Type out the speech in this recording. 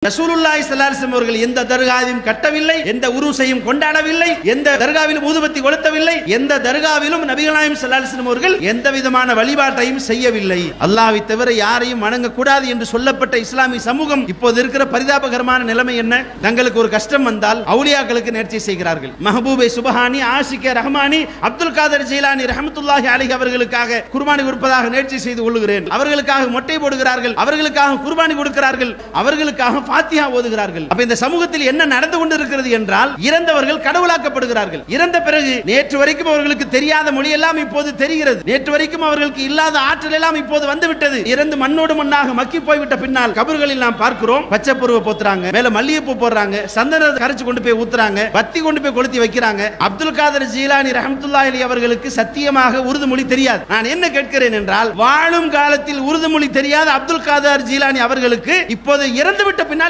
ரசூலுல்லாஹி ஸல்லல்லாஹு அலைஹி வஸல்லம் அவர்கள் எந்த தர்காவையும் கட்டவில்லை, எந்த உருஸையும் கொண்டாடவில்லை, எந்த தர்காவிலும் ஊதுபத்தி கொளுத்தவில்லை, எந்த தர்காவிலும் நபிகள் நாயகம் ஸல்லல்லாஹு அலைஹி வஸல்லம் அவர்கள் எந்த விதமான வழிபாட்டையும் செய்யவில்லை. அல்லாஹ்வை தவிர யாரையும் வணங்க கூடாது என்று சொல்லப்பட்ட இஸ்லாமிய சமூகம் இப்போது இருக்கிற பரிதாபகரமான நிலைமை என்ன? தங்களுக்கு ஒரு கஷ்டம் வந்தால் அவுலியாக்களுக்கு நேர்ச்சை செய்கிறார்கள். மஹபூபே சுபஹானி, ஆஷிகே ரஹ்மானி, அப்துல் காதர் ஜீலானி ரஹ்மத்துல்லாஹி அலைஹி அவர்களுக்காக குர்பானி கொடுப்பதாக நேர்ச்சை செய்து கொள்கிறேன். அவர்களுக்காக மொட்டை போடுகிறார்கள், அவர்களுக்காக குர்பானி கொடுக்கிறார்கள், அவர்களுக்காக ஃபாத்திஹா ஓதுகிறார்கள். அப்ப இந்த சமூகத்தில் என்ன நடந்து கொண்டிருக்கிறது என்றால், இறந்தவர்கள் கடவுளாக்கப்படுகிறார்கள். இறந்த பிறகு நேற்று வரைக்கும் அவர்களுக்கு தெரியாத மொழி எல்லாம் இப்போது தெரிகிறது. நேற்று வரைக்கும் அவர்களுக்கு இல்லாத ஆற்றல் எல்லாம் இப்போது வந்துவிட்டது. இறந்து மண்ணோடு மண்ணாக மக்கி போய்விட்ட பின்னால் கபர்களில் நாம் பார்க்கிறோம், பச்சை புருவ போத்துறாங்க, மேல மல்லிகைப்பூ போடுறாங்க, சந்தனத்தை கரைச்சு கொண்டு போய் ஊத்துறாங்க, பத்தி கொண்டு போய் கொளுத்தி வைக்கிறாங்க. அப்துல் காதர் ஜீலானி ரஹ்மத்துல்லாஹி அலைஹி அவர்களுக்கு சத்தியமாக உருது மொழி தெரியாது. நான் என்ன கேட்கிறேன் என்றால், வாழும் காலத்தில் உருது மொழி தெரியாத அப்துல் காதர் ஜீலானி அவர்களுக்கு இப்போது இறந்துவிட்ட பின்னால்